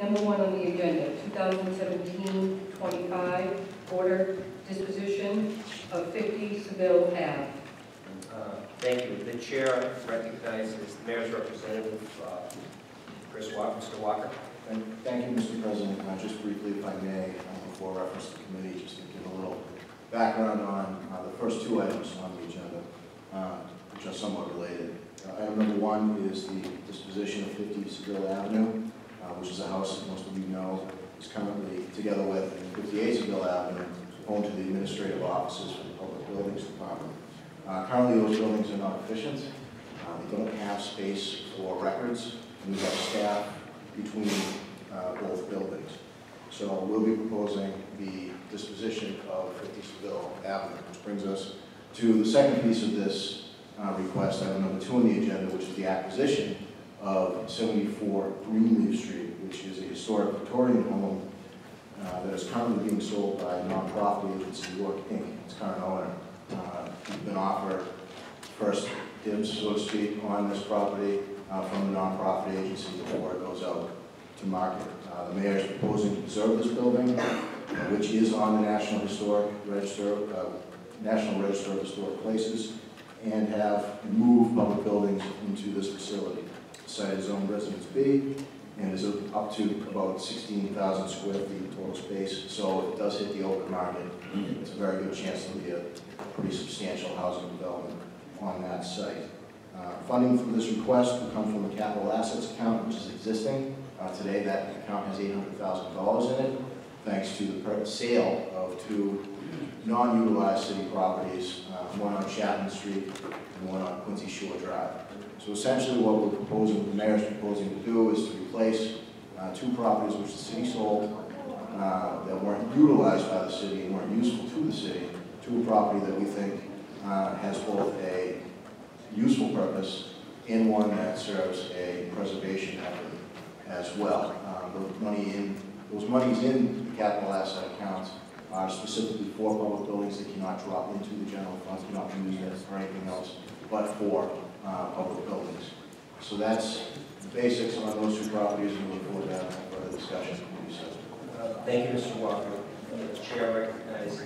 Number 1 on the agenda, 2017-25, order disposition of 50 Saville Ave. Thank you. The chair recognizes the mayor's representative, Mr. Walker. And thank you, Mr. President. Just briefly, if I may, before reference to the committee, just to give a little background on the first two items on the agenda, which are somewhat related. Item number 1 is the disposition of 50 Saville Avenue, which is a house that most of you know is currently, together with 58 Saville Avenue, home to the administrative offices for the Public Buildings Department. Currently, those buildings are not efficient. They don't have space for records, and we have staff between both buildings. So we'll be proposing the disposition of 50 Saville Avenue, which brings us to the second piece of this request, item number 2 on the agenda, which is the acquisition of 74 Greenleaf Street, which is a historic Victorian home that is currently being sold by a nonprofit agency, York Inc., its current owner. We've been offered first dibs, so to speak, on this property from the nonprofit agency before it goes out to market. The mayor is proposing to preserve this building, which is on the National Register of Historic Places, and have moved public buildings into this facility. The site is zoned Residence B and is up to about 16,000 square feet total space. So if it does hit the open market, it's a very good chance there'll be a pretty substantial housing development on that site. Funding for this request will come from the capital assets account, which is existing. Today that account has $800,000 in it, thanks to the sale of 2 non-utilized city properties, one on Chapman Street and one on Quincy Shore Drive. So essentially what we're proposing, the mayor's proposing to do is to replace 2 properties which the city sold that weren't utilized by the city and weren't useful to the city, to a property that we think has both a useful purpose and one that serves a preservation effort as well. Those monies in the capital asset accounts are specifically for public buildings that cannot drop into the general fund, cannot be used for anything else but for public buildings. So that's the basics on those 2 properties, and we look forward to having further discussion. Thank you, Mr. Walker. The chair recognizes